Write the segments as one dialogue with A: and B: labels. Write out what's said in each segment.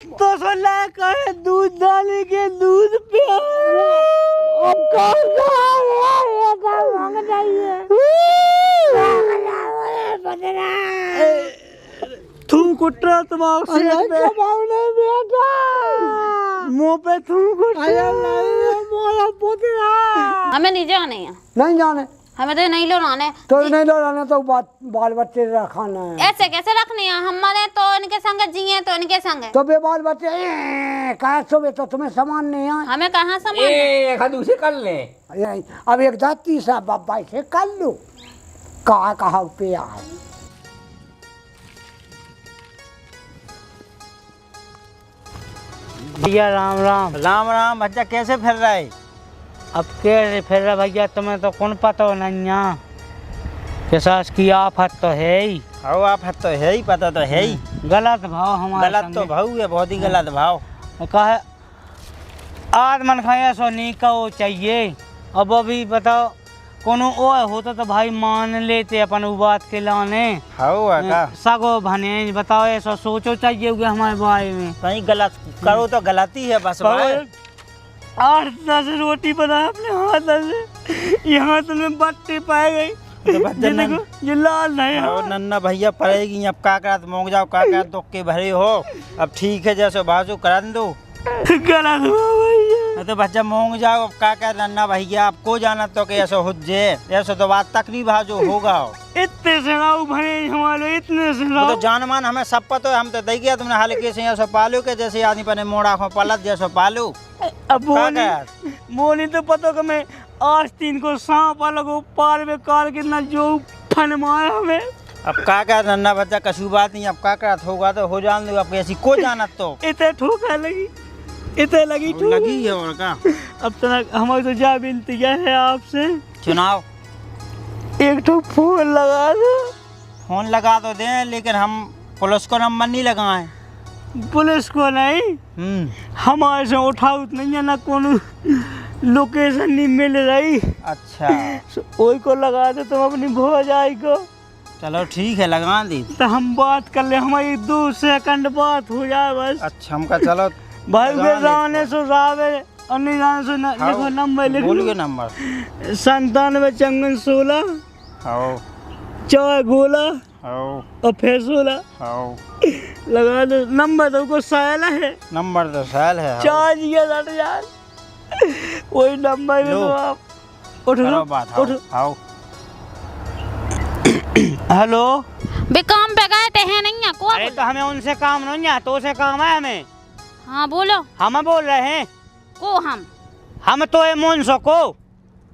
A: तो सोला कहे दूध डाल के दूध पिया।
B: अब कौन सा है ये काम मांग चाहिए
A: तू कुटरा तुम्हारे
B: बेटा
A: मुंह पे तू
C: हमें नहीं जाने हैं।
B: नहीं जाने
C: हमें तो नहीं लौटाने।
B: तो नहीं लौटाने तो बाल बच्चे रखाना है।
C: ऐसे कैसे रखने हैं? हमारे तो इनके संग जिए तो इनके संग।
B: तो बे बाल बच्चे कहा तो तुम्हें सामान नहीं है।
C: हमें कहाँ सामान
D: दूसरे कर ले।
B: अब एक जाती सा बाबा से कर लो कहा पे आए।
A: भैया राम राम।
D: राम राम भज्जा, कैसे फिर रहा है?
A: अब कैसे फिर रहा भैया, तुम्हें तो कौन पता हो नहीं किसास की आफत तो है ही।
D: आओ आप तो है ही, पता तो है ही।
A: गलत भाव हमारा
D: गलत तो भाव है, बहुत ही गलत भाव।
A: कहा आज मन खाया सो नहीं कहो चाहिए। अब अभी बताओ कोनो ओ होता तो भाई मान लेते अपन वो बात के लाने।
D: का
A: सगो भने बताओ ऐसा सोचो चाहिए हमारे बारे में।
D: कहीं गलत करो तो गलती है बस।
A: 8-10 रोटी बना अपने हाथ से, यहाँ तो मैं बट्टी पाए गई। ये लाल नहीं
D: हो नन्ना भैया पड़ेगी। अब का करत मोंग जाओ, का करत दुख के भरे हो। अब ठीक है जैसे बाजू करा दो।
A: गलत भैया
D: तो बच्चा मोंग जाओ। अब का कर नन्ना भैया, आपको जाना तो कि ऐसा हो जे ऐसा तो बात तकरीब जो होगा।
A: इतने सुनाओ भरे हमारे, इतने सुनाओ
D: तो जान मान हमें सब पता है। हम तो दे गया तुमने हल्के से ऐसा पालो के जैसे आदमी पर मोड़ा को पलट जैसा पालो।
A: अब मोनी तो पता कि मैं आज 3 को सांप लगो पार में कार कितना जो फनमाया हमें।
D: अब का कर नन्ना बच्चा कशु बात नहीं। अब का करत होगा तो हो जान दो। अब ऐसी को जाना तो
A: इतने ठोका लगी, इतने लगी
D: लगी है और का।
A: अब तक हमारी तो जा विनती है आपसे,
D: चुनाव
A: एक तो फोन लगा दो।
D: फोन लगा तो दें, लेकिन हम पुलिस को नंबर नहीं लगाए।
A: पुलिस को नहीं, हमारे से उठाओ नहीं है ना, कोनो लोकेशन नहीं मिल रही।
D: अच्छा
A: वही को लगा दो तुम अपनी भौजाई को।
D: चलो ठीक है लगा दी।
A: तो हम बात कर ले, हमारी 2 सेकंड बात हो जाए बस।
D: अच्छा हमका चलो
A: भाई वे जाने सो रावे और नहीं जाने सो लिखो नंबर लिखो।
D: बोलिए नंबर
A: 97 चंगन 16
D: हाँ
A: 4 गोला
D: हाँ
A: और फिर 16
D: हाँ
A: लगा दो। नंबर तो को साल है,
D: नंबर तो साल है।
A: चार्ज किया 60,000 वही नंबर में। तो आप उठो
D: बात
A: उठो।
D: आओ।
A: हेलो
C: बे काम पे गए थे हैं नहीं है को?
A: अरे तो हमें उनसे काम नहीं है, तो से काम है हमें।
C: हाँ बोलो।
A: हम बोल रहे हैं
C: को
A: हम तो है मुंसो को।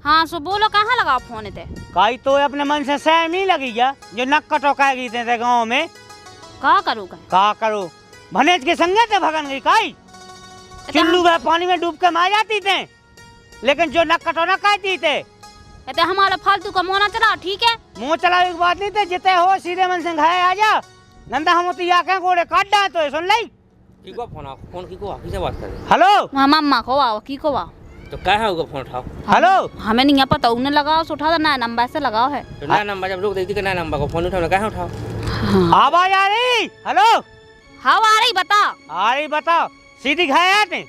C: हाँ सो बोलो कहाँ लगा फोन थे?
A: काई तो अपने मन से सहम नहीं लगी क्या जो नक कटोकाएगी थे गाँव में।
C: का करूँ
A: का करो भनेज के संगे थे भगन गई काई चुल्लू में पानी में डूब के मार जाती थे, लेकिन जो नक कटोना कहती थे।
C: तो हमारा फालतू का मोना चला ठीक है।
A: मुँह चलाने की बात नहीं थे, जिते हो सीधे मन से घाये आ जा। नंदा हम तो आके गोड़े काट डा तो सुन ली।
D: फोन की को किसे बात कर रहे?
A: हेलो
C: मम्मा को आओ की को आओ
D: तो क्या है फोन उठाओ।
A: हेलो
C: हमें नहीं पता, उन्हें लगाओ उठा था ना नंबर से लगाओ है।
D: तो नया नंबर जब लोग देखती नया नंबर को फोन उठाओ क्या उठाओ।
A: आवाज आ रही? हेलो
C: हाँ आ रही बता।
A: आ रही बताओ। सीधी घाये आते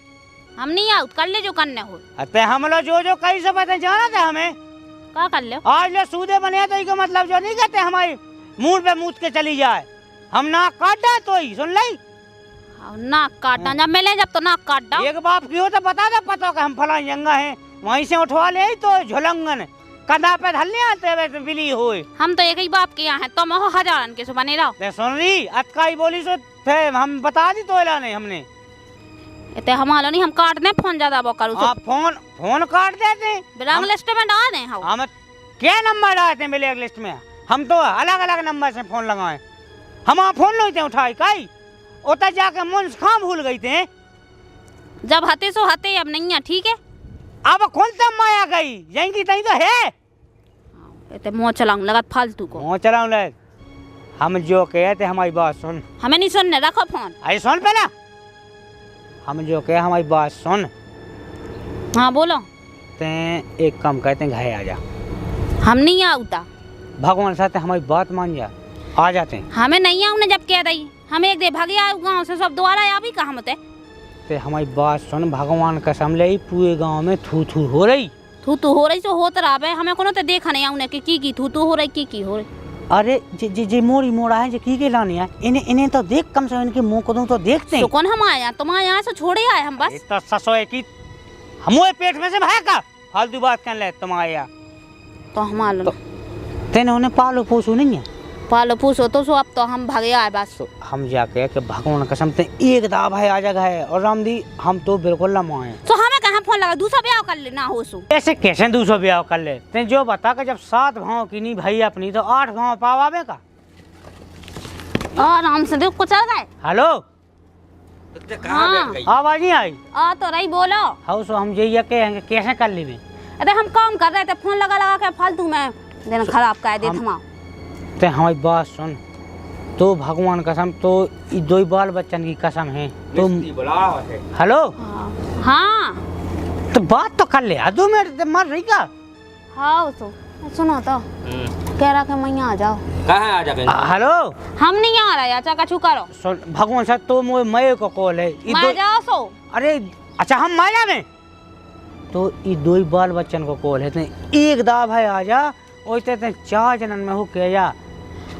C: हम नहीं आउट कर ले जो करने हो।
A: अते हम लोग जो कई सब जाना था हमें
C: क्या कर ले
A: आज ले सूदे बने तो इसका मतलब जो नहीं कहते हमारी मुंह पे मूत के चली जाए। हम नाक काट डा तो ही सुन ली।
C: नाक काटना जब मिले जब तो नाक काट डाओ।
A: एक बाप की हो तो बता दे पता कि हम फला जंगा हैं वहीं से उठवा ले तो झुलंगन कंधा पे धलने आते वैसे बिली होए।
C: हम तो एक ही बाप के यहाँ है तुम हो हजारन के सो बने रहो।
A: ते सुन रही अतकाई बोली सो थे हम बता दी तो नहीं हमने
C: इतने हमारा नहीं हम काटने फोन ज्यादा वो करूँ।
A: आप फोन काट देते
C: ब्लैक लिस्ट में डाल दें।
A: हम क्या नंबर डालते हैं ब्लैक लिस्ट में? हम तो अलग अलग नंबर से फोन लगाए। हम फोन नहीं थे उठाई काई उतर जाके मुंस खां भूल गई थे।
C: जब हते सो हते अब नहीं है ठीक है।
A: अब कौन सा माया गई यही तही तो है।
C: इतने मुँह चलाऊं लगत फालतू को।
A: मुँह चलाऊं लग। हम जो कहते हमारी बात सुन।
C: हमें नहीं सुनने रखो फोन।
A: अरे सुन पहला हम जो कहे हमारी बात सुन।
C: हाँ बोलो।
A: ते एक काम कहते हैं घाय आ जा।
C: हम नहीं आऊता।
A: भगवान साथ हमारी बात मान जा आ जाते हैं।
C: हमें नहीं आऊँ जब कह रही हम एक दे भगिया गांव से सब दोबारा आवी का हम
A: ते हमारी बात सुन, भगवान कसम ले पूरे गांव में थू थू हो रही।
C: थू हो रही सो होत रहा हमें कोनो ते देखा नहीं आउने की थू हो रही की हो रही।
A: अरे जे मोड़ी मोड़ा है, जे की लाने है, इन्हें तो देख, कम से कम इनके मुंह को तो देखते हैं।
C: तो कौन हम आए तुम्हारे यहाँ से छोड़े आए हम बस।
A: तो ससोए की हमारे पेट में से भागा फालतू बात कर ले तुम्हारे यहाँ।
C: तो हम
A: तेने उन्हें पालो पोसू नहीं है,
C: पालो पूछो तो सो अब तो हम भागे आए बस।
A: तो हम जाके कि भगवान कसम ते एक दाव भाई आ जाएगा है, और राम दी हम तो बिल्कुल लम्बा है।
C: तो हमें कहाँ फोन लगा दूसरा ब्याह कर लेना हो सो।
A: ऐसे कैसे 200 ब्याह कर ले? ते जो बता कि जब 7 भाव की नहीं भाई अपनी तो 8 भाव पावावे का।
C: आराम से देखो चल गए।
A: हेलो
C: हाँ
A: आवाज नहीं आई?
C: आ तो रही बोलो।
A: हाउ सो हम ये कहेंगे कैसे कर ली में?
C: अरे हम काम कर रहे थे, फोन लगा के फालतू में देना खराब कर दे थमा।
A: ते हमारी बात सुन, तो भगवान कसम तो ये 2 बाल बच्चन की कसम है तो। हेलो
C: हाँ
A: तो बात तो कर ले, 2 मिनट मर रही का।
C: हाँ तो सुनो तो कह रहा कि मैं आ जाओ।
D: कहाँ आ जाके?
A: हेलो
C: हम नहीं आ रहे, अच्छा कछु करो।
A: सुन भगवान साहब तो मैं को कॉल है
C: मैं जाओ सो।
A: अरे अच्छा हम माया में तो ये 2 बाल बच्चन को कॉल है, तो एक दाव है आ जा, ओते 4 जनन में हो के जा।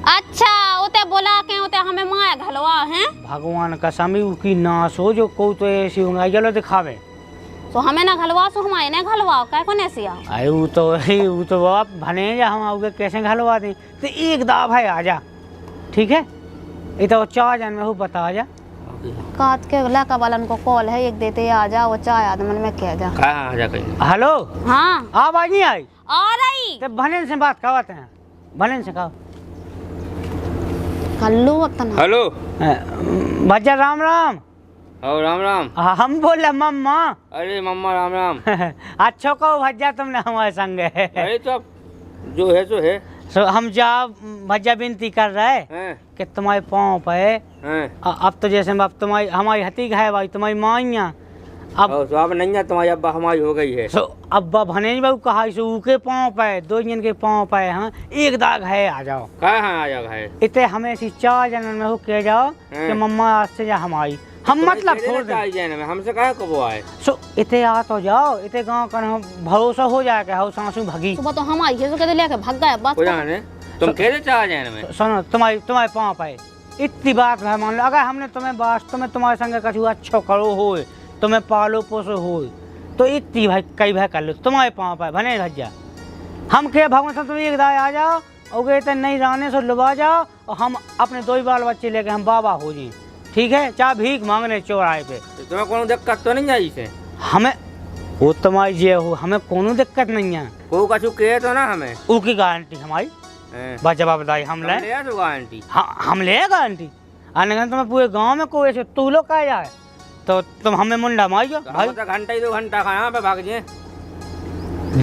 C: अच्छा ओते बोला के ओते हमें माया घलवा हैं।
A: भगवान कसम की नाश हो जो को तो ऐसी होंगे चलो दिखावे।
C: तो हमें ना घलवा सो हमारे ना घलवा काय को ऐसी आओ।
A: अरे वो तो आप भने जा हम आओगे कैसे घलवा दें, तो एक दाव है आ जा, ठीक है? ये तो 4 जन में हो बता आ जा।
C: काट के लड़का वालन को कॉल है, एक देते आ जा, वो 4 आदमी में कह जा।
D: कहाँ आ जाके?
A: हेलो
C: हाँ
A: आवाज नहीं आई?
C: आ रही
A: तो भनन से बात करवाते हैं, भनन से कहो।
C: कल्लू अपना।
D: हेलो
A: भज्जा राम राम।
D: ओ राम राम।
A: हम बोले मम्मा।
D: अरे मम्मा राम राम।
A: अच्छा कहो भज्जा तुमने हमारे संग है।
D: अरे तो जो है सो है।
A: सो हम जा भज्जा विनती कर रहे
D: हैं
A: कि तुम्हारे पाँव पे
D: हैं।
A: अब तो जैसे अब तुम्हारी हमारी हती है भाई, तुम्हारी माइया अब
D: तो अब नहीं है, तुम्हारी अब्बा हमारी हो गई है।
A: सो अब्बा भनेज बाबू कहा सो उके पाँव पे 2 जन के पाँव पे हाँ एक दाग है आ जाओ।
D: कहाँ आ जाएगा है?
A: इतने हमें ऐसी 4 जनन में हो के जाओ कि मम्मा आज से जा हमारी हम मतलब छोड़ दे।
D: हमसे कहा कब आए?
A: सो इतने आ तो जाओ, इतने गाँव का भरोसा हो जाएगा। हाउ सासू भगी
C: सुबह तो हमारी है, तो कहते लेके भाग गए बस।
D: तुम कह चाह जाने में?
A: सुनो तुम्हारे पाँव पे इतनी बात है, मान लो अगर हमने तुम्हें वास्तव में तुम्हारे संग कछु अच्छो करो हो, तुम्हें पालो पोसो हो, तो इतनी भाई कई भाई कर लो तुम्हारे पाँव पे भने भज्जा। हम के भगवान से तुम एक दाए आ जाओ और गए तो नहीं रहने से लुबा जाओ, और हम अपने 2 बाल बच्चे लेके हम बाबा हो जाए, ठीक है? चाहे भीख मांगने चौराहे पे।
D: तो तुम्हें कोनो दिक्कत तो नहीं आई से?
A: हमें वो तुम्हारी जे हो, हमें कोनो दिक्कत नहीं है।
D: को कछु कहे तो ना हमें?
A: उसकी गारंटी हमारी बस जवाबदारी हम ले।
D: गारंटी?
A: हाँ हम ले गारंटी। अनगन तुम्हें पूरे गांव में कोई ऐसे तू लोग कहा जाए तो तुम हमें मुंडा मारियो भाई।
D: घंटा ही 2 घंटा कहाँ पे भाग जाए?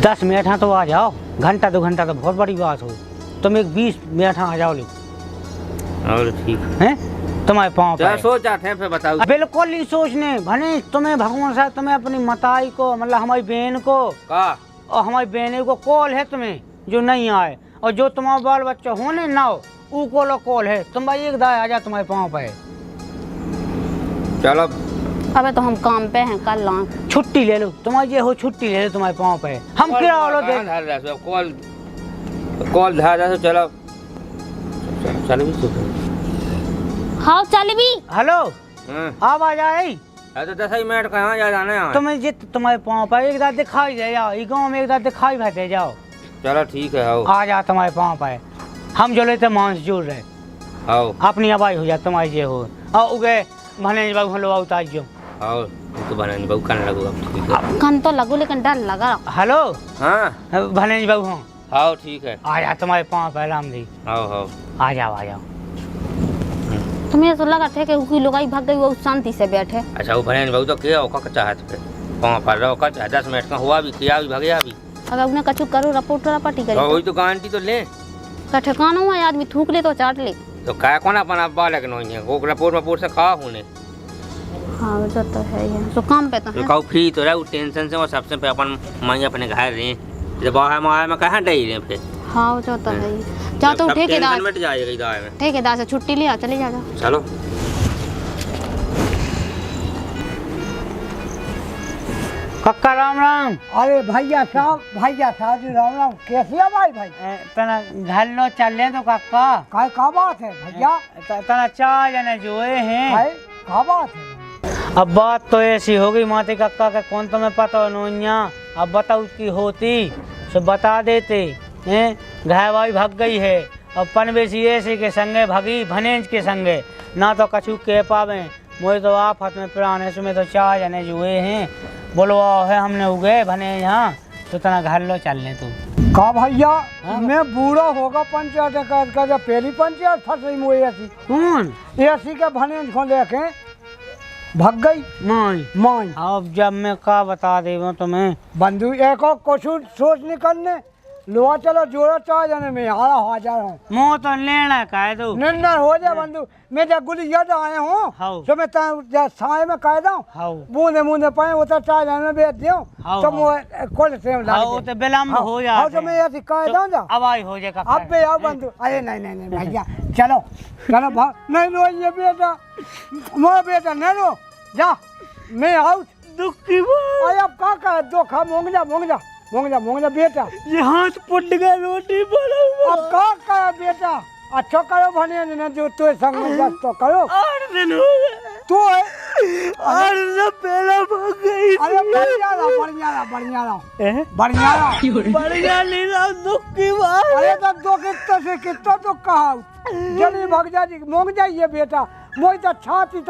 A: 10 मिनट हाँ तो आ जाओ, घंटा 2 घंटा तो बहुत बड़ी बात हो। तुम एक 20 मिनट हाँ आ जाओ लो।
D: और ठीक
A: है तुम्हारे पाँव पे
D: सोचा थे फिर बताओ।
A: बिल्कुल नहीं सोचने भने तुम्हें भगवान साहब, तुम्हें अपनी मताई को मतलब हमारी बहन को
D: का
A: और हमारी बहन को कॉल है तुम्हें जो नहीं आए, और जो तुम्हारा बाल बच्चा होने ना हो वो को कॉल है। तुम भाई एक दाए आ जा तुम्हारे पाँव पे।
D: चलो
C: अबे तो हम काम पे हैं, कल लाऊं।
A: छुट्टी ले लो तुम्हारी ये हो, छुट्टी ले लो तुम्हारे पाँव पे। हम क्या वालों दे
D: कॉल धारा तो चलो चलो भी
C: हाँ चल भी।
A: हेलो आवाज आई?
D: तो 10 ही मिनट कहाँ जा जाना है?
A: तुम्हें जित तुम्हारे पाँव पे एक दाद दिखाई दे जाओ, ये गाँव में एक दाद दिखाई भरते जाओ।
D: चलो ठीक है। आओ
A: आ जा तुम्हारे पाँव पे, हम जो लेते मांस जोड़ रहे।
D: आओ
A: अपनी आवाज हो जा तुम्हारी ये हो, और उगे भने बाबू हलो उतार जो।
D: आओ तो बने बहु कान लगो अब ठीक है।
C: कान तो लगो लेकिन डर लगा।
A: हेलो
D: हाँ
A: भने बाबू हो।
D: आओ ठीक है।
A: आ जा तुम्हारे पाँव पे राम जी।
D: आओ आओ
A: आ जाओ आ जाओ।
C: तुम्हें ऐसा लगा था कि उसकी लोगाई भाग गई, वो शांति से बैठे।
D: अच्छा वो बने बहु तो क्या औका चाहत पे पाँव पर रहो का 10 मिनट का हुआ भी किया भी भगया भी।
C: अगर उन्हें कछु करो रपोट रपाटी करी
D: वही तो गारंटी तो ले
C: का ठिकाना हुआ, आदमी थूक ले तो चाट ले।
D: तो क्या कौन अपन अब्बा लग नहीं है वो रपोट से खा होने।
C: हाँ वो तो है ये, तो काम पे तो है।
D: खाओ फ्री तो रहा टेंशन से, वो सबसे पे अपन मांगे अपने घर रहे जब बाहर माया में कहाँ डे रहे फिर।
C: हाँ वो तो है ये। जा तो ठेकेदार
D: मिट जाएगा इधर में।
C: ठेकेदार से छुट्टी लिया चले जा।
D: चलो
A: कक्का राम राम।
B: अरे भैया साहब जी राम राम। कैसे है भाई?
A: तना घर लो चल ले तो कक्का
B: का बात है भैया?
A: तना चार जने जोए हैं।
B: का बात है?
A: अब बात तो ऐसी होगी माते कक्का के कौन तुम्हें पता हो नोनिया। अब बताओ उसकी होती तो बता देते हैं। घायवाई भाग गई है और पनवेशी ऐसे के संगे भगी भनेज के संगे ना तो कछु कह पावे। मुझे तो आफत में प्राण है। इसमें तो चार जने जुए हैं। बोलो है हमने उगे भने यहाँ तो तना घर लो चल ले तू।
B: का भैया मैं बूढ़ा होगा पंचायत का जब पहली पंचायत फंस रही मुझे ऐसी
A: कौन
B: ऐसी के भने को लेके भाग गई माई।
A: अब जब मैं का बता दे तुम्हें
B: बंधु एक और कुछ सोच निकलने लो चलो जोड़ा चार जने में हाजार हूँ।
A: मुँह तो लेना का है तू
B: निंदा हो जाए बंधु। मैं जब गुली याद आए हूँ तो मैं साय में कह दूँ बूंदे बूंदे पाए वो तो चार जने में बेच दूँ तो मुझे कोल से
A: तो विलम्ब हो जाए
B: तो मैं ऐसी कह दूँ जा
A: अब आई हो जाएगा।
B: अब भी आओ बंधु। अरे नहीं भैया चलो भाग नहीं रो ये बेटा मोरा बेटा नहीं रो जा मैं आऊँ
A: दुखी
B: अरे अब का कह दुख मोंग जा बेटा
A: ये हाथ पुट गया रोटी बड़ा
B: अब का कह बेटा अच्छा करो भने न जो तो संग में जा तो करो
A: 8 दिन हो गए
B: तू है
A: 8 दिन पहले भाग गई।
B: अरे बढ़िया
A: नहीं रहा दुख की बात।
B: अरे तो दो कितना तो कहा जल्दी भाग जा जी मोंग जाइए बेटा। मोई तो छाती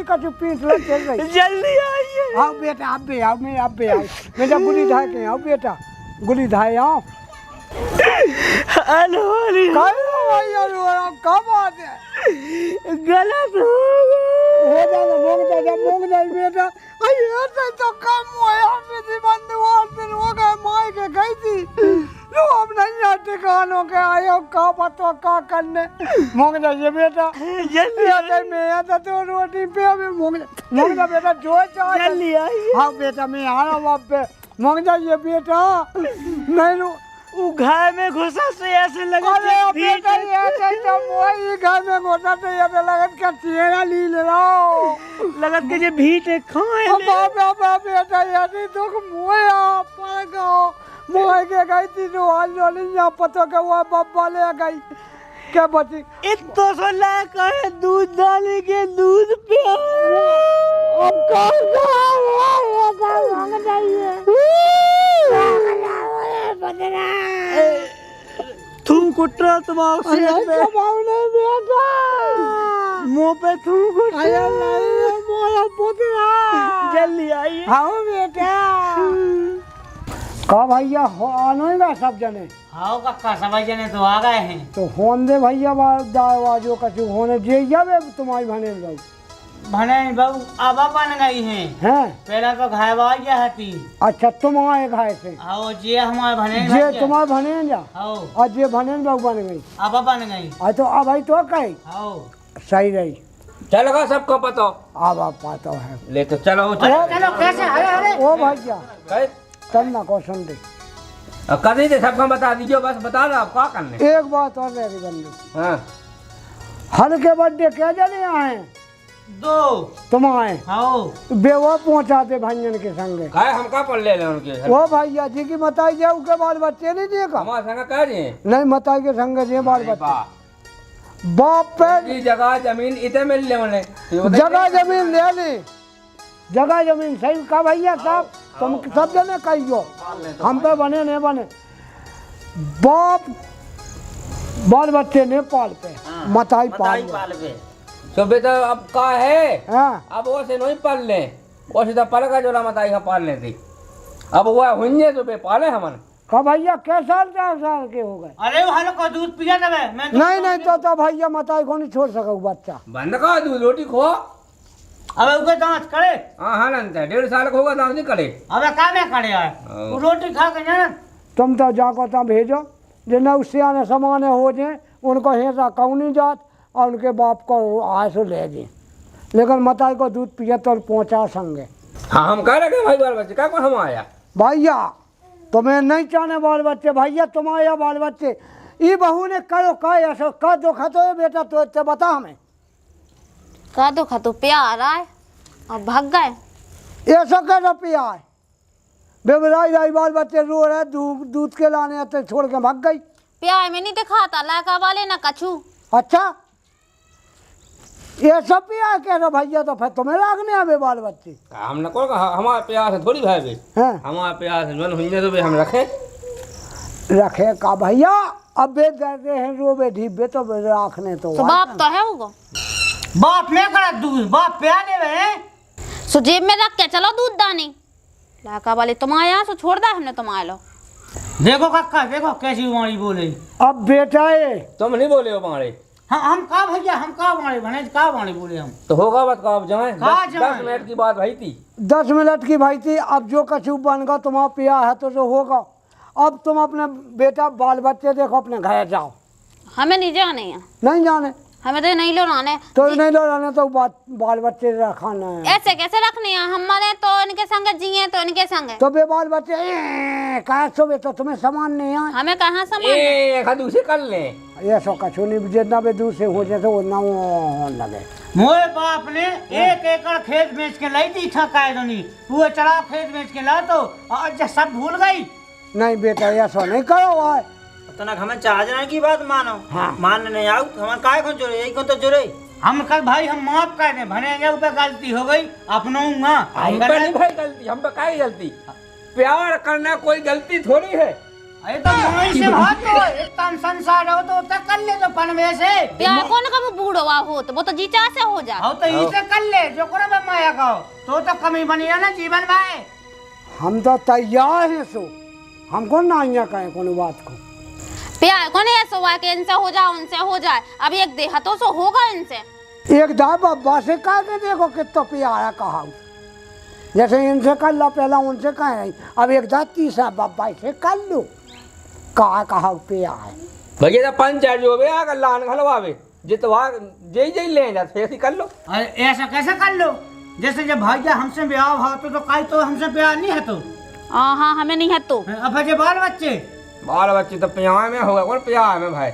B: का जो पीठ लग चल रही।
A: जल्दी आइए।
B: आओ बेटा अब भी आओ मैं जब गुली धाय के आओ बेटा गुली धाय आओ। का बात है
A: गलत
B: हो जाना मोंग जा बेटा। अरे तो कम हुआ बंधु और दिन हो गए माई के गई थी लो अब नहीं आते कानों के आए अब का पता का करने मोंग जाइए बेटा जल्दी आते मैं आता तो रोटी पे अभी मोंग जा बेटा जो चाह
A: जल्दी आइए।
B: हाँ बेटा मैं आ रहा हूँ अब पे मोंग जाइए बेटा नहीं रो
A: वो घर में घुसा से ऐसे लगा
B: अरे बेटा ऐसे तो वही घर में घुसा तो ऐसे लगत का चेहरा ली ले रहा
A: लगत के जे भीट खाए
B: बाबा बेटा ऐसे तो मुझे आप पर गो मुझे के गई थी जो आज वाली यहाँ पता के वो बब्बा ले गई क्या बची
A: इतना सो ला कर दूध डाले के दूध पे
B: अब
A: थू कुटरा तुम्हारे मुँह पे थू कुटरा जल्दी आइए।
B: हाँ बेटा का भैया आनेगा सब जने।
A: हाँ कक्का सब जने तो आ गए हैं
B: तो होन दे भैया जो कछु होने जे जावे तुम्हारी भने बाबू
A: भने बाबू अब बन गई हैं पहला तो घायवा गया थी।
B: अच्छा तुम आए घाय से
A: आओ जे हमारे भने
B: जे तुम्हारे भने जा
A: आओ
B: और जे भने बाबू बन गई
A: अब बन गई।
B: तो अब भाई तो कही
A: आओ
B: सही रही
D: चलो सबको पता
B: अब आप पाता है
D: ले तो चलो
A: कैसे अरे
B: ओ भैया तब ना क्वेश्चन दे
D: कभी दे सबको बता दीजिए बस बता दो आप क्या करने।
B: एक बात और रह गई बंधु
D: हाँ
B: हर के बर्थडे क्या जने आए
A: 2
B: तुम आए
A: आओ
B: बेवा पहुंचाते भाईजन के संगे
D: काय हम का पढ़ ले उनके
B: वो भैया जी की मताई जाए उनके बाल बच्चे नहीं देखा
D: हमारे संग कह रहे हैं
B: नहीं मताई के संग जे बाल बच्चे बाप पे
D: जगह जमीन इतने मिल ले उन्हें
B: जगह जमीन ले ली जगह जमीन सही का भैया साहब तुम सब जने कहियो हम पे बने नहीं बने बाप बाल बच्चे ने पाल पे मताई पाल पे
D: तो बेटा अब का है
B: हाँ
D: अब वो से नहीं पाल ले वो सीधा पल का जोड़ा मताई का पाल ले थी अब वो हुंजे तो पे पाले हमन
B: का भैया क्या साल 4 साल के हो गए।
A: अरे वहाँ को दूध पिया दबे मैं
B: नहीं तो भैया मताई को नहीं छोड़ सका बच्चा
D: बंद का दूध रोटी खो
A: अबे उके दांत करे
D: हाँ नंद 1.5 साल का होगा दांत नहीं करे
A: अबे का में करे है वो रोटी खा के जाना
B: तुम तो जाको तब भेजो जिन्हें उससे आने समाने हो जाए उनको हिस्सा कौन नहीं जात और उनके बाप को आंसू ले जी लेकिन मताई को दूध पिया तो पहुँचा संगे।
D: हाँ हम कह रहे भाई बाल बच्चे का कौन हम आया
B: भैया तुम्हें नहीं चाहने बाल बच्चे भैया तुम आया बाल बच्चे ये बहू ने करो का ऐसा का दुखा तो है बेटा तो बता हमें
C: का दुखा तो प्यार आए और भाग गए
B: ऐसा कैसा पिया है बेबराई राई बाल बच्चे रो रहे, दूध के लाने आते छोड़ के भाग गई।
C: प्यार में नहीं दिखाता लड़का वाले ना कछु।
B: अच्छा ये सब प्यार कह रहे भैया, तो फिर तुम्हें लागने आवे बाल बच्चे।
E: हम न को हमारा प्यार से थोड़ी भाई बे,
B: हैं
E: हमारा प्यार से मन हुई तो बे हम रखे
B: रखे का भैया, अब बे दर्दे हैं रोबे ढीबे तो रखने तो
C: बाप तो है वो,
A: बाप में करा दूध, बाप प्या देवे।
C: सो जेब में रख के चलो दूध दानी। लड़का वाले तुम्हारे यहाँ से छोड़ दा हमने तुम्हारे लो।
A: देखो कक्का, देखो कैसी वाणी बोले।
B: अब बेटा ये
E: तुम नहीं बोले हो हमारे।
A: हाँ हम का भैया, हम का वाणी बने, का वाणी बोले हम।
E: तो होगा बात कब जाए,
A: कहाँ जाएं?
E: 10 मिनट की बात भाई थी।
B: 10 मिनट की भाई थी। अब जो कछु बन तुम्हारा पिया है तो जो होगा। अब तुम अपने बेटा बाल बच्चे देखो, अपने घर जाओ।
C: हमें नहीं जाने हैं,
B: नहीं जाने
C: हमें तो नहीं लो आने।
B: तो नहीं लो रहने तो बाल बच्चे रखाना है।
C: ऐसे कैसे रखने हैं, हमारे तो इनके संग जिए तो इनके संग।
B: तो बे बाल बच्चे कहा सो बे, तो तुम्हें सामान नहीं है।
C: हमें कहाँ सामान।
E: ए खा दूसरे कर ले,
B: ये सो कछु नहीं, जितना बे दूर से हो जाए उतना वो लगे।
A: मोए बाप ने 1 एकड़ खेत बेच के लाई थी, ठकाए नहीं पूरे चढ़ा खेत बेच के ला, तो आज सब भूल गई।
B: नहीं बेटा ऐसा नहीं करो भाई।
D: तनक हमें चाहना की बात मानो।
B: हाँ।
D: मान नहीं आओ हमारे काय कौन जोड़े, यही कौन तो जोड़े।
A: हम कल भाई हम माफ कर दे, भने ऊपर गलती हो गई अपनों
E: हम पे नहीं भाई गलती, हम पे काई गलती। प्यार करना कोई गलती थोड़ी है।
A: अरे तो मोई से बात तो इतना संसार हो तो कर ले, तो पनवे से
C: प्यार कौन का वो बूढ़वा हो तो वो तो जीचा से हो जा।
A: हो तो इसे कर ले, जो करे मैं माया कहो तो कमी बनी है ना जीवन में।
B: हम तो तैयार हैं सो, हमको ना कहें कोनो बात को।
C: प्यार कौन ऐसा हुआ कि इनसे हो जाए उनसे हो जाए, अब एक देहा तो सो होगा इनसे।
B: एक दा बब्बा से कह के देखो कितना प्यारा कहा, जैसे इनसे कर लो पहला उनसे कह रही, अब एक दा तीसरा बब्बा से कर लो कहा प्यार।
E: भैया तो पंचायत जो बे आकर लान खलवावे जितवा जई जई ले जा ऐसे कर लो।
A: अरे ऐसा कैसे कर लो, जैसे जब भैया हमसे ब्याह हुआ तो काई तो हमसे प्यार नहीं है तो।
C: हाँ हमें नहीं है तो।
A: अब जे बाल बच्चे
E: तो प्यार में होगा कौन, प्यार में भाई,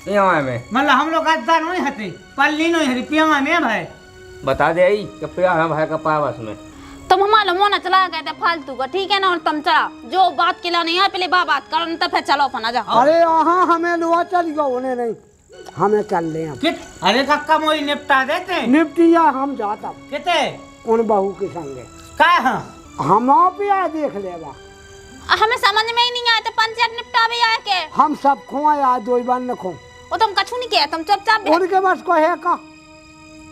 E: प्यार में
A: मतलब हम लोग गद्दार नहीं हते, पल्ली नहीं हरी प्यार में भाई।
E: बता दे आई कि प्यार है भाई का पावस में।
C: तुम हमारा मोना चला गए थे फालतू का, ठीक है ना। और तुम चला जो बात के नहीं है पहले बात करो, तब फिर चलो अपना जाओ।
B: अरे हाँ हमें लुआ चल गया, उन्हें नहीं हमें चल ले।
A: अरे कक्का मोई निपटा देते,
B: निपटिया हम जाता
A: किते
B: उन बहू के संगे
A: का
B: हम प्यार देख लेवा।
C: हमें समझ में ही नहीं आया तो पंचायत निपटा भी आए के
B: हम सब खुआ दो बार न खो,
C: वो तुम कछु नहीं किया, तुम चुपचाप
B: उनके बस को है का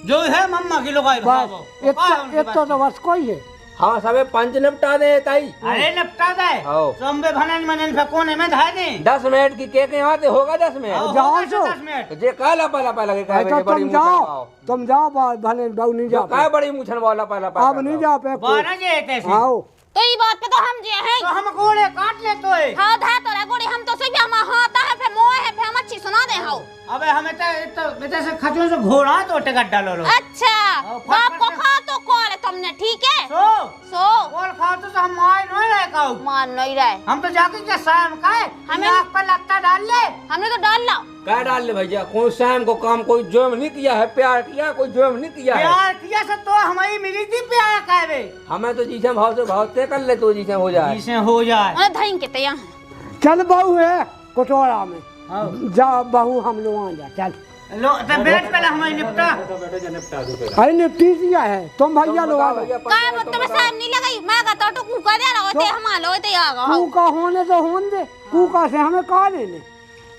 A: जो है मम्मा की लोग
B: बस इतना तो बस कोई है।
E: हाँ सबे पंच निपटा दे ताई।
A: अरे निपटा दे
E: आओ।
A: सोमबे भनन मनन पे कोने में धाय दे।
E: 10 मिनट की केक यहाँ से होगा 10 मिनट।
B: जाओ
A: होगा
B: सो।
A: 10 मिनट।
E: जे का लपा लगे का
B: तो तुम जाओ भले बहु नहीं जाओ,
E: का बड़ी मुछन वाला पहला
B: अब नहीं जाओ पे
A: बारह जे ऐसे
B: आओ।
C: तो ये बात पे तो हम जे हैं।
A: तो हम गोले काट ले तो है।
C: हाँ धा तो रे गोड़ी, हम तो सही हम हाता है फिर मोह है फिर हम अच्छी सुना दे हाउ।
A: अबे हमें तो बेटा से खचों से घोड़ा तो टिकट डालो लो।
C: अच्छा बाप को खा तो कॉल तुमने, ठीक है सो
A: कॉल खाओ तो हम मार नहीं रहे काऊ,
C: मान नहीं रहे।
A: हम तो जाके क्या शाम का है हमें आग पर लगता डाल ले।
C: हमने तो डाल ला
E: क्या डाल ले भैया, कौन शाम को काम कोई जुर्म नहीं किया है, प्यार किया कोई जुर्म नहीं किया है।
A: प्यार किया से तो हमारी मिली थी प्यार कहवे।
E: हमें तो जिसे भाव से भाव तय कर ले तो जिसे हो जाए।
A: जिसे हो जाए
C: उन्हें धइन के तैयार
B: चल बहू है कटोरा में
A: हाँ।
B: जा बहू हम लोग आ जा चल
A: लो तो बैठ पहले हमारी निपटा।
B: अरे निपटी दिया है तुम भैया लोग आ गए।
C: काय वो तुम्हें साहब नहीं लगाई, मैं कहता तो कू कर रहा होते हम लो ते आ गए।
B: कू का होने तो होने दे, कू का से हमें कहा लेने।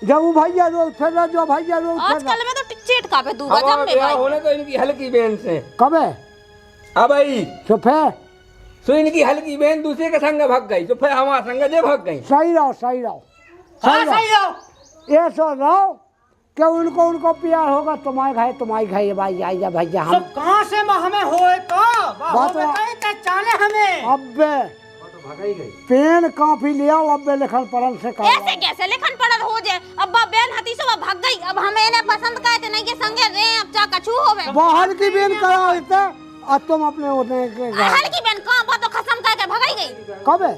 B: जब वो भैया रोज फिर रहा, जो भैया रोज फिर
C: आजकल में तो चिट का पे दूंगा जब
E: हमारा
C: में
E: ब्याह
C: भाई।
E: होने तो इनकी हल्की बहन से।
B: कब है
E: अब भाई
B: तो फिर
E: सो इनकी हल्की बहन दूसरे के संग भाग गई, तो फिर हमारा संग जे भाग गई।
B: सही रहो सही रहो
A: हाँ सही हो।
B: ये सो रहो कि उनको प्यार होगा तुम्हारे घर भाई आइया भैया
A: तो
B: हम
A: कहाँ से हमें होए तो
B: बात
A: चाले हमें
B: अब्बे पेन काफी लिया अब्बे लिखन पढ़न से कहा
C: ऐसे कैसे लिखन पढ़ल हो जाए। अब्बा बहन हती से भाग गई, अब हमें इन्हें पसंद कहते नहीं के संगे रे अब चा कछु होवे।
B: बाहर की बेन करा इते और तुम अपने उठने के
C: हल्की बहन कहां बा तो खसम कह के भगाई गई।
B: कब है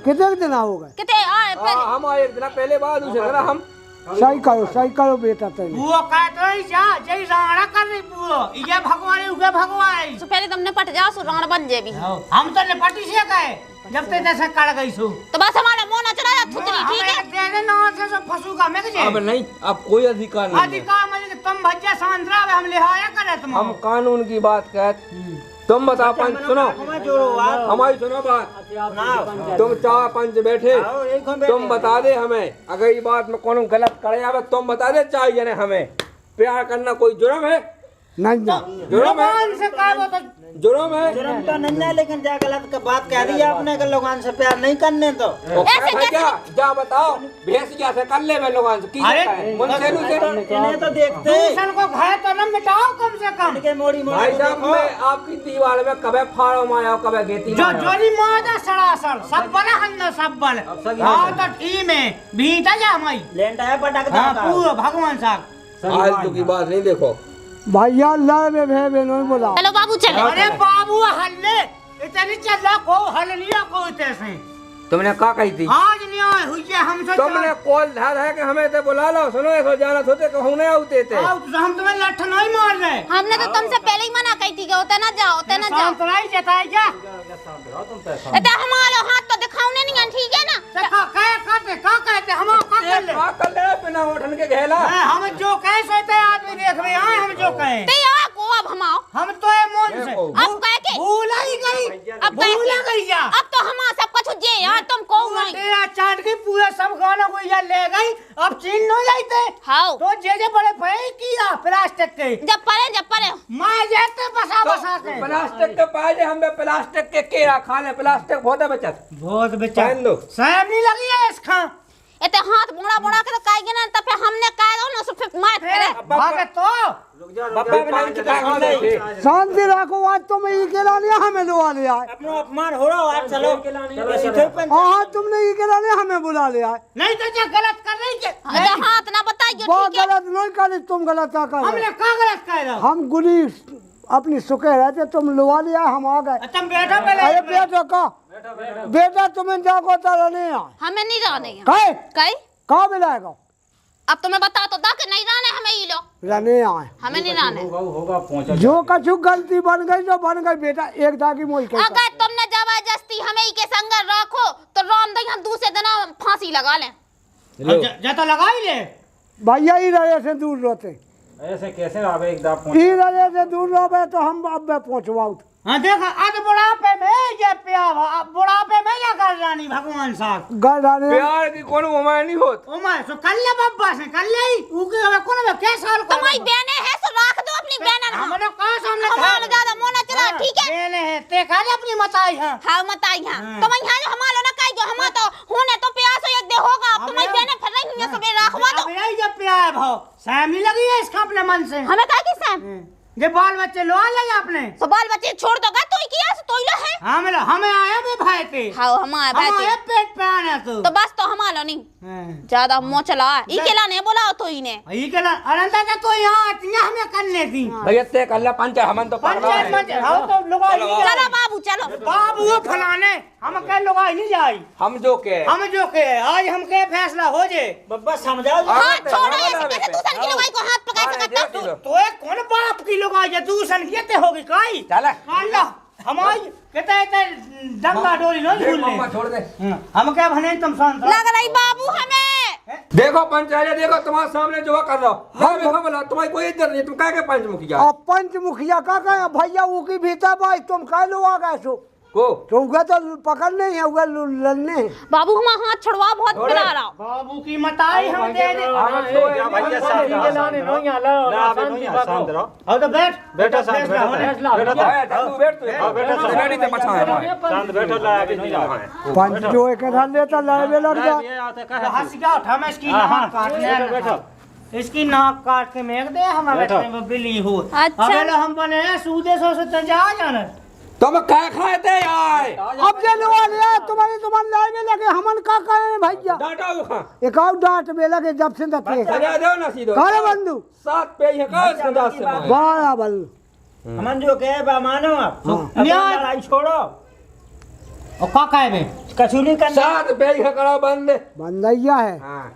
B: कितने दिन हो गए
C: किते आए पहले
E: हम आए एक दिन पहले बाद दूसरे दिन हम
B: सही करो बेटा तेरे
A: वो कहते ही जा जय राणा कर रही वो ये भगवान उगे भगवान।
C: तो पहले तुमने पट जाओ सो राण बन जे भी।
A: हम तो निपटी से गए जब ते जैसे कड़ गई सो
C: तो बस हमारा मुंह न चला थुतरी ठीक है।
A: दे दे ना से सब फसूगा मैं के
E: अब नहीं, अब कोई अधिकार नहीं है।
A: अधिकार मुझे तुम भज्जा सांद्रा हम लिहाया करे तुम
E: हम कानून की बात कहते, तुम बताओ पंच सुनो, हमारी सुनो बात। तुम चार पंच बैठे, तुम बता दे हमें, अगर ये बात में कौन गलत करे आवे तुम बता दे, चाहिए जने हमें प्यार करना कोई जुर्म है?
B: नहीं
E: जुर्म है,
A: लोगन से कहबो तो
E: जुर्म है।
D: जुर्म तो नहीं है, लेकिन जा गलत का बात कह दी आपने कि लोगों से प्यार नहीं करने तो
C: ऐसे कैसे?
E: जा बताओ भेस क्या से कर ले मैं लोगों से की
A: अरे,
E: जाता है मुझसे
D: इन्हें तो देखते
A: दूसर को घाय तो न मिटाओ कम से कम
D: के मोड़ी मोड़ी
E: भाई
D: को
E: साहब
D: देखो।
E: मैं आपकी दीवार में कभी फाड़ो माया कभी गेती
A: जो
E: माया।
A: जोली मादा सरासर सब बना हन्ना सब बल हां तो ठीक में भीटा जा हमारी
D: लेंट है पटक
A: हां
D: देता
A: पूरा भगवान साहब
E: फालतू की बात नहीं, देखो
B: भैया लड़े भे नहीं बोला।
C: चलो बाबू चलो।
A: अरे बाबू हल्ले इतनी चला को हल लिया को तैसे
E: तुमने क्या कही थी?
A: आज न्याय हुई है हमसे
E: तुमने कॉल धर है कि हमें तो बुला लो, सुनो ऐसा जाना सोचे कि हम नहीं होते थे।
A: हम तुम्हें लठ नहीं मार रहे
C: हमने तो तुमसे पहले ही मना कही थी कि होते ना जाओ, होते ना जाओ।
A: सांतराई जताई जा
C: इतना हमारा हाथ तो दिखाउने नहीं है ठीक है ना।
A: का कहते हम का कर ले
E: क्या कर ले बिना उठन के घेला?
A: हम जो कहे सोते आदमी देख रहे हैं हम जो कहें
C: ते आ को अब हम आओ।
A: हम तो ये मन से
C: अब कह के
A: भूला ही गई
C: अब कह
A: भूला
C: के
A: गई जा
C: अब तो हम सब कुछ जे यार तुम को नहीं।
A: तेरा चाट की पूरा सब गाना को ये ले गई अब चीन न जाते
C: हां
A: तो जे बड़े भय किया प्लास्टिक के
C: जब परे
A: मार जाते बसा बसा के
E: प्लास्टिक के पाए हम प्लास्टिक के केरा खा ले, प्लास्टिक बहुत है बचत
A: बहुत
E: पहन दो।
A: सहम नहीं लगी है इसका
C: इते हाथ बुड़ा के तो काई ना तब फिर हमने कह दो ना फिर मार फिरे
A: भागे तो
E: बब्बा भी नहीं चुका हम नहीं।
B: शांति रखो, आज तुम ये केला लिया हमें लुआ लिया है।
D: अपना अपमान हो रहा है, चलो ऐसे थोड़ी पंचायत।
B: हाँ तुमने ये केला लिया हमें बुला लिया है।
A: नहीं तो क्या गलत कर रही है
C: अरे हाथ ना बताइए
B: बहुत
C: ठीक है।
B: गलत नहीं करी, तुम गलत क्या कर रहे
A: हमने क्या गलत कह रहा
B: हो? हम गुली अपनी सुखे रहते, तुम लुआ लिया, हम आ गए।
A: तुम बैठो पहले
B: अरे बेटा का बेटा तुम्हें जाको तारा नहीं आए
C: हमें नहीं रहने
B: कहे
C: कई
B: कहाँ मिलाएगा?
C: अब तुम्हें बता तो दा कि नहीं रहने हमें ये लो
B: रहने आए
C: हमें नहीं रहने।
B: जो कछु गलती बन गई जो बन गई बेटा, एक दागी मोई के
C: अगर तुमने जबरदस्ती हमें ही के संग रखो तो राम दई हम दूसरे दिन फांसी लगा लें।
A: जा तो लगा ही ले
B: भैया ही रहे से दूर रहते,
D: ऐसे कैसे आवे एक दाप
B: ही रहे से दूर रहे तो हम अब पहुँचवाओ।
A: हाँ देखो आज बुढ़ापे में ये प्यार बुढ़ापे में क्या कर रानी भगवान साहब
B: गल डाले
E: प्यार की कौन उम्र नहीं होत।
A: उमर सो कर ले बब्बा से कर ले उके हमें कौन में क्या साल को
C: तुम्हारी बहनें हैं तो रख दो अपनी बहनें ना।
A: हमने कहा सामने
C: हमारा ज्यादा मुंह ना चला ठीक है।
A: देने हैं ते खा ले अपनी मताई है
C: हाँ मत आई यहाँ तुम यहाँ जो हमारा ना कहीं हम तो होने तो प्यास एक दे होगा अब तुम्हारी बहनें फिर रही हैं सबे रखवा दो।
A: अब यही जब प्यार भाव सहम नहीं लगी है इसका अपने मन से
C: हमें कहा कि सैम
A: ये बाल बच्चे लो आ ले अपने
C: तो बाल बच्चे छोड़ दोगा तो ही किया तो ही है।
A: हमें आया बे भाई पे
C: हाँ हमारे
A: हम
C: भाई
A: आए पेट पे आने
C: तो बस तो हमारा नहीं ज्यादा मुंह चला ई केला नहीं बोला तो ही ने
A: ये के अनंता का तो यहाँ इतना हमें करने थी
E: भैया ते कर ले पंचायत हम तो
A: पंचायत में आओ तो लोग
C: चलो बाबू चलो
A: बाबू वो फलाने हम कह लोग नहीं जाई
E: हम जो के
A: हम जो के आज हम के फैसला हो जे
D: बब्बा समझाओ।
C: हाथ छोड़ो ऐसे कैसे दूसरे की लगाई को हाथ पकड़ सकता
A: तो एक कौन बाप की लोग आज दूसर केते होगी काई
E: चला
A: काला हमारी कहते दंगा डोरी नहीं
E: देख
A: भूलने
E: मम्मा छोड़ दे।
A: हम क्या भने तुम शांत रहो।
C: लग रही बाबू हमें
E: देखो पंचायत देखो तुम्हारे सामने जो कर रहा हूँ मैं देखो बोला तुम्हारी कोई इज्जत नहीं, तुम क्या के पंच मुखिया
B: अब पंच मुखिया का कहे भैया वो की भीतर भाई तुम कह लो आ गए सो
E: को
B: तो उगा तो पकड़ नहीं है, उगा लड़ने हैं।
C: बाबू हम हाथ छुड़वा बहुत पिला रहा हूँ।
A: बाबू की मताई हम दे दे और तो बैठ
D: बेटा शांत
B: पंच जो एक लेता लाए लग जा
A: हंस गया उठा मैं इसकी नाक काटने इसकी नाक काट के मेक दे हमारे बच्चे में बिल्ली हो
C: अच्छा।
A: अगर हम बने सूदे से जा जाना
E: तुम क्या खाते यार
B: अब जे लुआ लिया तुम्हारे लाए में लगे हमन का कहे भैया
E: डाटा वो खा
B: एक और डांट में लगे जब से दते
E: सजा दो ना सीधो
B: करे बंधु
E: 7 पे है का सजा से
B: वाह बल
D: हमन जो कहे बा मानो आप
A: न्याय
D: लड़ाई छोड़ो
A: और का कहे बे
D: कसूली करना
E: 7 पे है करा बंद
B: बंदैया है।
E: हां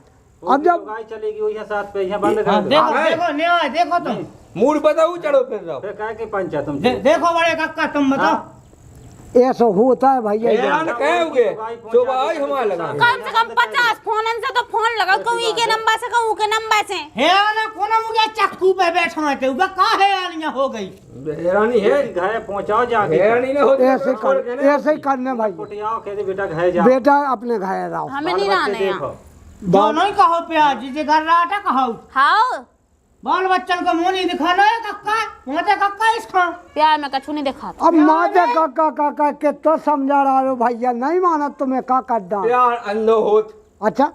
B: अब जब
D: गाय चलेगी वही 7 पे बंद कर दो।
A: देखो देखो न्याय देखो तुम
E: मूड बताओ चढ़ो फिर जाओ
D: फिर कहे कि पंचायत तुम
A: देखो बड़े काका तुम बताओ
B: ऐसा होता है भैया।
E: हैरान कहोगे सुबह आई हमारे लगा
C: कम से कम 50 फोन से तो फोन लगा कहूँ के नंबर से कहूँ के नंबर से
A: हे ना कोना मुझे चक्कू पे बैठा है तो का है यार यहाँ हो गई
E: हैरानी है
D: घर पहुंचाओ जाके
E: हैरानी ना हो
B: ऐसे ही करने भाई।
D: कुटियाओ कहते बेटा घर जा
B: बेटा अपने घर रहो।
C: हमें नहीं रहने यहाँ।
A: जो नहीं कहो प्याज जी घर राटा कहो
C: हाँ
A: बाल बच्चन को मुंह नहीं दिखाना है कक्का मोटे कक्का इसका
C: प्यार में कछु नहीं देखा
B: अब माते काका काका के तो समझा रहा हो भैया, नहीं माना तुम्हें का कर डाल।
E: प्यार अंधो होत।
B: अच्छा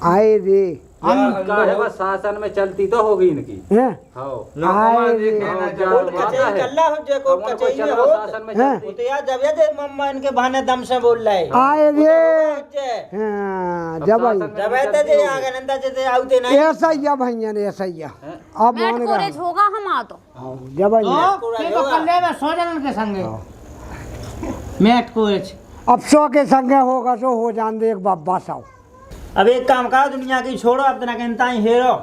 B: आए रे
D: हम शासन में चलती तो होगी इनकी
B: हैं
D: आए मम्मा इनके बहाने दम से बोल रहे
B: आए रे जब ऐसा ही है भैया ने ऐसा ही है। अब
C: मैट
B: मान
C: कोरेज होगा हम आ तो
B: जब
A: तो कल्ले में सो जन के संगे मैट कोच
B: अब 100 के संगे होगा तो हो जान दे एक बाबा साहब।
D: अब एक काम करो दुनिया की छोड़ो अब तना कहता ही हेरो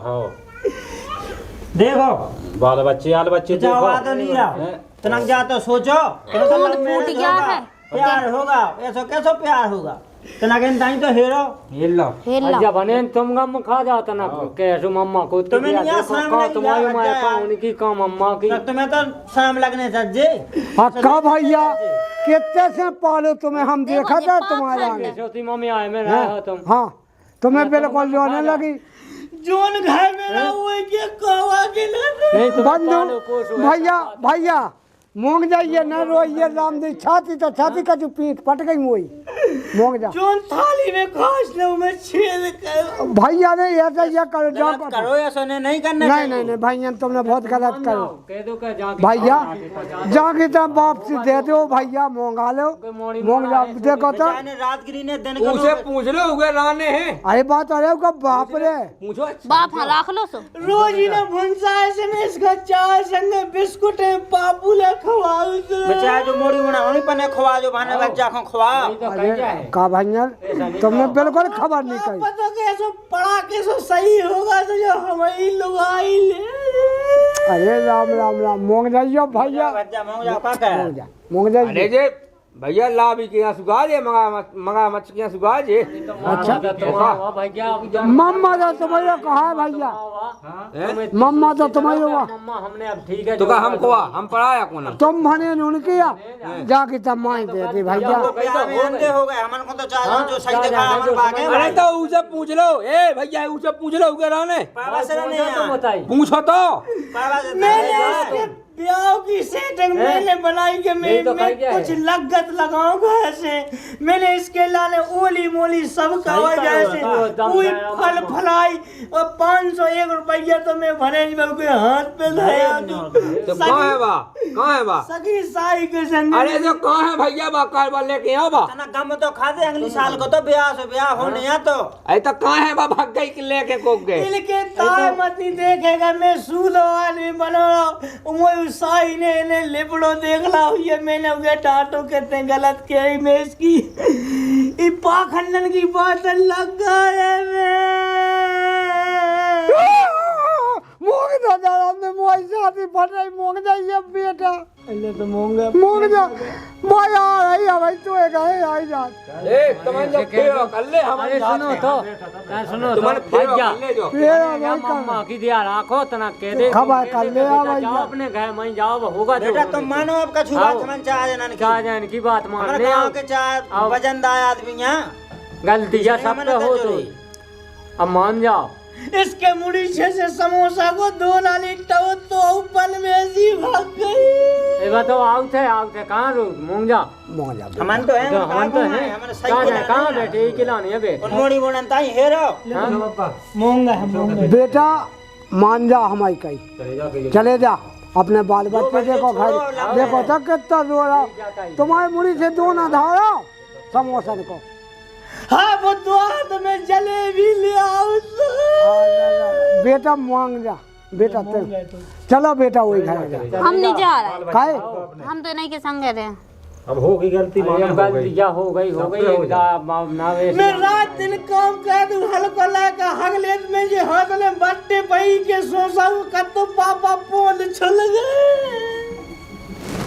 D: देखो
F: बाल बच्चे
D: जाओ आ तो नहीं रहा तनक जा तो सोचो
C: खून फूट गया है
D: प्यार होगा ऐसा कैसे प्यार होगा तना कहता ही तो हेरो
C: हेला
F: जब बने तुम गम खा जाता ना कैसे मम्मा को
D: तुम्हें नहीं आ शाम लग
F: तुम्हारी माँ
D: जाए
F: उनकी का मम्मा की
D: तुम्हें तो शाम लगने सज्जे
B: हक्का भैया कितने से पालो तुम्हें हम देखा था तुम्हारा
F: छोटी मम्मी आए में रहा हो तुम।
B: हाँ तुम्हें बिल्कुल जोने लगी
A: जोन घर में रहा हुआ क्या कवा के
F: नहीं तो
B: बंधु भैया भैया मोंग जाइए न रोइए रामदेव छाती तो छाती का जो पीठ पट गई मोई मोंग जा
A: जोन थाली में खास लो मैं छेद कर
B: भैया ने ऐसा ये करो जा
D: करो ऐसा नहीं करना
B: नहीं नहीं नहीं भैया तुमने बहुत गलत करो
F: कह दो क्या जाके
B: भैया जाके तब वापसी दे दो भैया मोंगा लो मोंग जा देखो तो
D: रात गिरी ने दिन
E: उसे पूछ लो उगे राने हैं
B: अरे बात अरे का बाप रे
E: पूछो
C: बाप हाँ राख लो सो
A: रोज ही ना भुंसा ऐसे में इसका चाय संगे बिस्कुट है पापूला खवाओ
D: बच्चा जो मोड़ी बना उन्हीं पने खवा जो बहाने बच्चा को खवा
B: का भैया तुमने बिल्कुल खबर नहीं कही
A: पता कैसे पढ़ा कैसे सही होगा तो जो हमारी लुगाई ले
B: अरे राम राम राम मोंग जाइयो भैया
D: बच्चा मोंग जा का कर
B: मोंग
E: अरे
B: जाइए
E: जे भैया लाभी के यहाँ सुगा जे मगा मच के यहाँ सुगा जे
B: अच्छा
F: भैया
B: मम्मा तो तुम्हारे कहा है भैया मम्मा तो तुम्हारे हुआ
F: मम्मा हमने अब ठीक है
E: तो का हम खोआ हम पढ़ाया कोना
B: तुम भने उनकी जाके तब माई देती भैया
D: प्यार में अंधे हो गए हमन को तो चाह जो सही दिखा हमन भागे
E: अरे तो उसे पूछ लो ए भैया उसे पूछ लो उगे राने
D: पापा से नहीं
F: बताई
E: पूछो तो
D: पापा से
A: मैंने ब्याह की सेटिंग मैंने बनाई कि मैं कुछ लगत लगाऊंगा ऐसे मैंने इसके लाने ओली मोली सब का जैसे कोई फल फलाई और 501 रुपया तो मैं भरे के हाथ पे लाया
E: तो कहाँ है बा
A: सगी साई के संग
E: अरे जो कहाँ है भैया बा कार वाले लेके आओ बा
D: तना गम तो खा दे अगली साल को तो ब्याह होने या तो
E: अरे तो कहाँ है बा भाग गई कि लेके कोक गए
A: इनके ताए मत नहीं देखेगा मैं सूदो वाली बना रहा साई ने इन्हें लिपड़ो देख ला ये मैंने उगे टाटो कितने गलत किया मैं इसकी पाखंडन की बात लग गए
B: मोंग जा हमने मोई साथी फट रही मोंग जाइए बेटा
A: अल्लाह तो मोंगा
B: मोंग जा भाई आ रही है भाई तू एक है आई जा
E: ए तुमने जो फेरो कर ले हमारे
F: सुनो तो सुनो तो
E: तुम्हारे फेरो
F: भैया
E: कर ले जो
B: फेरा
F: भैया
B: भाई
F: मम्मा की दिया राखो तना कह दे
B: खबर कर ले आ
F: जाओ
B: भैया
F: अपने घर में जाओ होगा जो
D: बेटा तुम मानो आपका छुआ समझ चाह देना
F: क्या जान की बात मान
D: हमारे
F: ले
D: गांव के चार वजनदार आदमी यहाँ
F: गलती या सब पे हो तो अब मान जाओ
A: इसके मुड़ी से समोसा को 2 लाली तो ऊपर में ऐसी भाग गई
F: ये बताओ आउट है कहाँ रो मूंग जा
B: मोंग जा
D: हमन तो है
F: हम तो हैं
D: हमारे सही
F: कहाँ
D: बोला
F: है कहाँ बैठे एक खिलाने है बे
D: और मोड़ी बोलता ही हेरो
A: मोंगा है मोंगा
B: बेटा मान जा हमारी कही चले जा अपने बाल बच्चे देखो घर देखो तक कितना रो रहा तुम्हारी मुड़ी से 2 ना धारा समोसा को
A: हाँ वो तो मैं जलेबी ले आऊं
B: बेटा मांग जा बेटा चलो बेटा वही घर जा
C: हम नहीं जा रहे
B: खाए
C: हम तो नहीं के संग रहे
F: अब होगी गलती गलती या हो गई
A: मैं रात दिन काम कर दूं हल्को लाका हगले में जे हाथ में बट्टे पई के सोसाऊ का तो पापा पोंद छल गए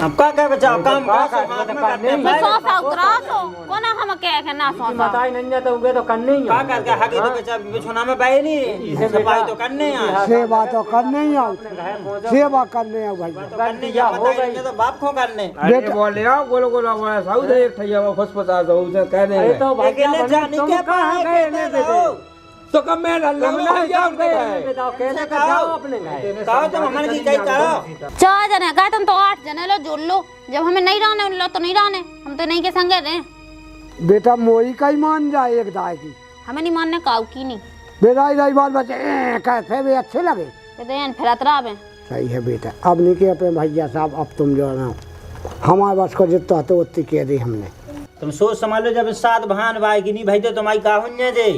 D: अब का बचाओ काम
F: का
D: का हाथ में करते हैं।
C: मैं सौ उतरा सो कोना हम के ना सौ
F: बताई नहीं जाता होगे तो करने ही
D: का करके हकी तो बेचा बिछोना में बैठ नहीं सफाई तो करने हैं
B: सेवा तो करने ही आओ, सेवा करने आओ भैया।
D: तो करने या हो गई तो बाप को करने
E: अरे बोले आओ गोलो गोलो बोला साउथ एक ठैया वो फसफसा दो उसे कह
F: अरे
E: देंगे
F: तो भैया
D: अकेले जाने
F: तुम
D: क्या
F: कहाँ गए ले बेटे
E: तो कब मैं अल्लाह में नहीं जाऊं गए
F: बताओ कैसे कर जाओ अपने घर
D: कहो तुम हमारे की कहीं करो
C: 4 जने गए तुम तो 8 जने लो जोड़ लो। जब हमें नहीं रहने उन लो तो नहीं रहने, हम तो नहीं के संगे रहे।
B: बेटा मोई का ही मान जाए एक दाई की,
C: हमें नहीं मानने काऊ की नहीं
B: बेटा इधर बाल बच्चे कैसे भी अच्छे लगे।
C: तो देन फिर अतरा में
B: सही है बेटा, अब नहीं के पे भैया साहब, अब तुम जो है ना हमारे बस को जितना तो उतनी कह दी हमने।
D: तुम सोच समझ लो जब 7 भान भाई की नहीं भाई तो तुम्हारी का हुन्ने दे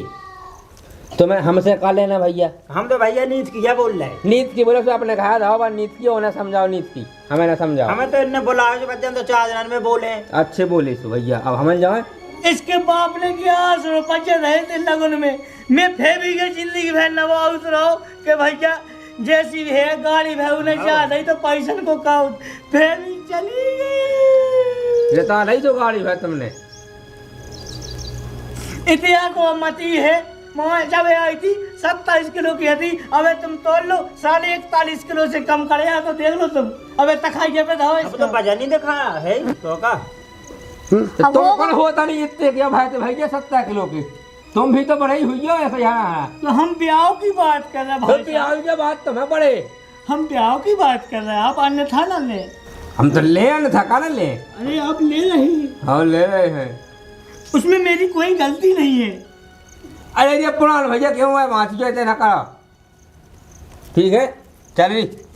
E: तुम्हें हमसे का लेना भैया
D: हम तो भैया नीत की क्या बोल रहे हैं
E: नीत की बोले तो आपने कहा था बा नीत की होना समझाओ नीत की हमें ना समझाओ
D: हमें तो इन्हें बोला है जो बच्चे तो 4 जन में बोले
E: अच्छे बोले सो भैया अब हमें जाए
A: इसके बाप ने क्या 8 रुपये रहे थे लगन में, मैं फिर भी के जिंदगी भर नवाज रहो कि भैया जैसी भी है गाड़ी भै उन्हें चाह नहीं तो पैसा को काउ फिर भी चली गई।
E: लेता नहीं तो गाड़ी भाई तुमने
A: इतिहास को मती है माँ जब आई थी 27 किलो की थी, अबे तुम तोल लो 41 किलो से कम करे तो देख लो तुम, अबे तखाइए पे धाओ
D: अब तो बजा नहीं देखा है तो का
E: तो तुम कौन होता नहीं इतने क्या भाई तो भैया 70 किलो की तुम भी तो बड़े ही हुई हो ऐसा यहाँ
A: तो हम ब्याह की बात कर रहे हैं भाई साहब।
E: ब्याह के बाद तुम्हें बड़े
A: हम ब्याह की बात कर रहे हैं, आप अन्यथा ना ले।
E: हम तो ले न था का ले
A: अरे आप ले रही,
E: हाँ ले रहे हैं
A: उसमें मेरी कोई गलती नहीं है।
E: अरे ये पुरान भैया क्यों है माची जो इतना करा ठीक है चल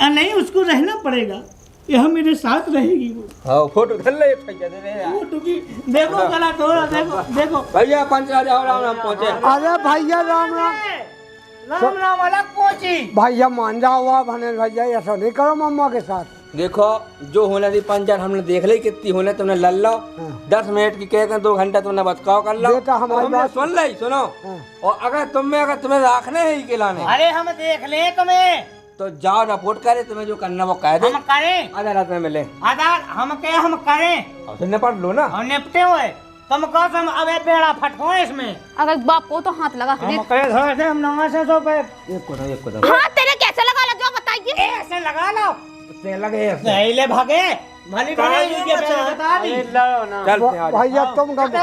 A: नहीं उसको रहना पड़ेगा, यह मेरे साथ रहेगी वो।
E: हाँ फोटो चल ले भैया दे दे यार।
A: फोटो की देखो गलत हो रहा, देखो देखो
E: भैया पंचला जाओ राम राम पहुंचे
B: अरे भैया राम राम,
A: राम राम अलग पहुंची।
B: भैया मान जाओ आप हने भैया, ऐसा नहीं करो मम्मा के साथ।
E: देखो जो होने थी पंचर हमने देख ली कितनी होने तुमने लल लो 10 मिनट की कह 2 घंटा तुमने बतकाव कर लो
B: बेटा हमारी
E: हमने
B: बात
E: सुन ली सुनो और अगर तुम्हें रखने ही के लाने
A: अरे हम देख ले तुम्हें,
E: तो जाओ रिपोर्ट करे तुम्हें जो करना वो कह दे
A: हम करें
E: अदालत में मिले
A: आधार, हम क्या हम करें,
E: और सुनने पढ़ लो ना
A: हम निपटे हुए तुम कहो तुम अबे बेड़ा फटको इसमें।
C: अगर बाप को तो हाथ लगा
A: हम कहे थोड़े से हम नंगा से सो पे
E: एक को
C: हाथ तेरे कैसे लगा लो जो बताइए।
A: ऐसे लगा लो
E: इतने लगे ऐसे।
A: नहीं ले भागे भली भली के बता दी।
E: चलते हैं आज।
B: भैया तुम गम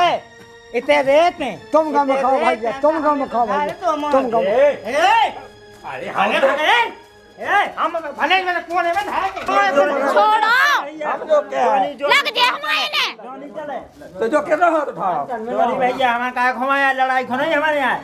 A: इतने रेत में
B: तुम गम खाओ भैया, तुम गम खाओ भैया, तुम गम।
A: अरे हमें भागे हम भले में कोने में
C: छोड़ो
E: हम जो क्या है
C: लग जाए हमारे ने।
E: तो जो कह रहा हाथ उठाओ
A: भैया हमारे का घुमाया लड़ाई खो नहीं हमारे यहाँ।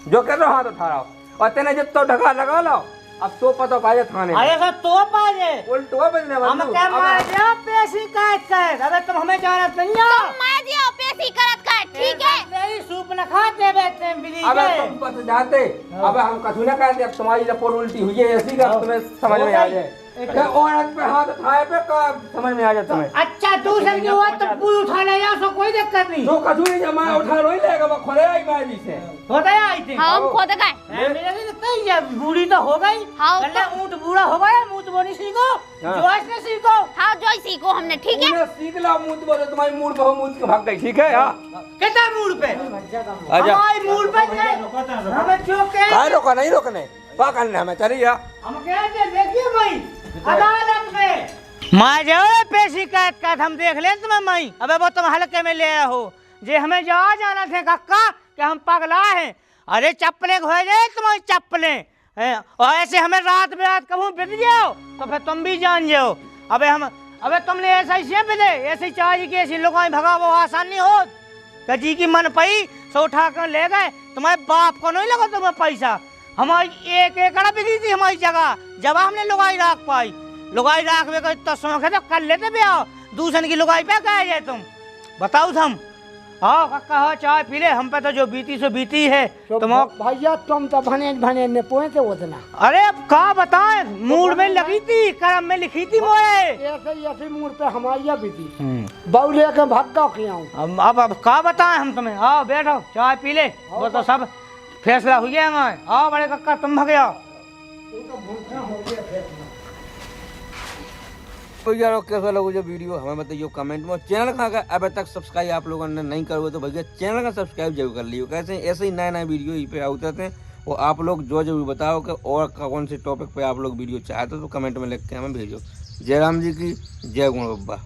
E: जो कह रहा हाथ उठाओ और तेने जब तो ढका लगा लो अब तो पता पाए थाने
A: अरे सर तो पाजे
E: उल्टो बजने
A: हम
E: वाला
A: क्या मार दिया पैसे काट अबे तुम हमें जाना नहीं
C: तुम मैं दियो पेशी करत का ठीक है।
A: तेरी सूप न खाते बैठे बिली
E: अब तुम बस जाते अब हम कछु ना कहते अब तुम्हारी रिपोर्ट उल्टी हुई है ऐसी का तुम्हें समझ में आ जाए क्या औरत पे हाथ उठाए पे का समझ में आ जाए तुम्हें
A: अच्छा दूसरे की हुआ तो पूरी उठा ले या सो कोई दिक्कत नहीं
E: जो कछु नहीं जमा उठा रोई लेगा वो खोले आई बाजी से
A: होता है आई थी
C: हम खुद गए
A: मेरे भी तो ये बूढ़ी तो हो गई
C: हाँ,
A: कल्ले ऊंट बूढ़ा हो गया मुंह तो बोनी सीखो जो ऐसे सीखो
C: हाँ जो ही सीखो हमने ठीक है।
E: उन्हें सीख ला मुंह तो बोले तुम्हारी मूड बहु मुंह के भाग गई ठीक है हां
A: कितना मूड पे
E: आजा
A: हमारी मूड पे हमें जो के
E: काय रोका नहीं रोकने क्या करना हमें चलिए
A: हम कहते देखिए भाई अदालत में मां जाओ पेशी काट हम देख ले तुम्हें मई अबे वो तुम हल्के में ले हो जे हमें जहाँ जाना थे कक्का कि हम पगला हैं। अरे चप्पलें खोए जाए तुम्हारी चप्पलें और ऐसे हमें रात बेरात कहूँ बित जाओ तो फिर तुम भी जान जाओ। अबे तुमने ऐसा ही से बिदे ऐसे चाहिए कि ऐसी लोगों भगा वो आसान नहीं हो कजी की मन पई सो उठा कर ले गए। तुम्हारे बाप को नहीं लगा तुम्हें पैसा, हमारी 1 एकड़ बिकी थी हमारी जगह जब हमने लुगाई राख पाई। लुगाई राखने का इतना शौक है तो कर लेते ब्याह, दूसरे की लुगाई पे कह जाए तुम बताओ हम। हाँ कक्का हो चाय पी ले, हम पे तो जो बीती सो बीती है तुम।
B: भैया तुम तो भने ने पहुंचे उतना।
A: अरे अब का बताएं मूड में लगी थी करम में लिखी थी मोए
B: ऐसे मूड पे हमारी भी थी बहु लेके भक्का खियाऊं।
A: अब का बताएं हम तुम्हें। आओ बैठो चाय पी ले, वो तो सब फैसला हो गया हमारे। आओ बड़े कक्का तुम भगे आओ।
E: तो यार कैसा लगा जो वीडियो हमें बताइए कमेंट में। चैनल का अगर अभी तक सब्सक्राइब आप लोगों ने नहीं करोगे तो भैया चैनल का सब्सक्राइब जरूर कर लियो। कैसे ऐसे ही नए नए वीडियो यहाँ पे आते रहते हैं और आप लोग जो जो भी बताओ कि और कौन से टॉपिक पे आप लोग वीडियो चाहते हो तो कमेंट में लिख के हमें भेजो। जय राम जी की जय गुण बब्बा।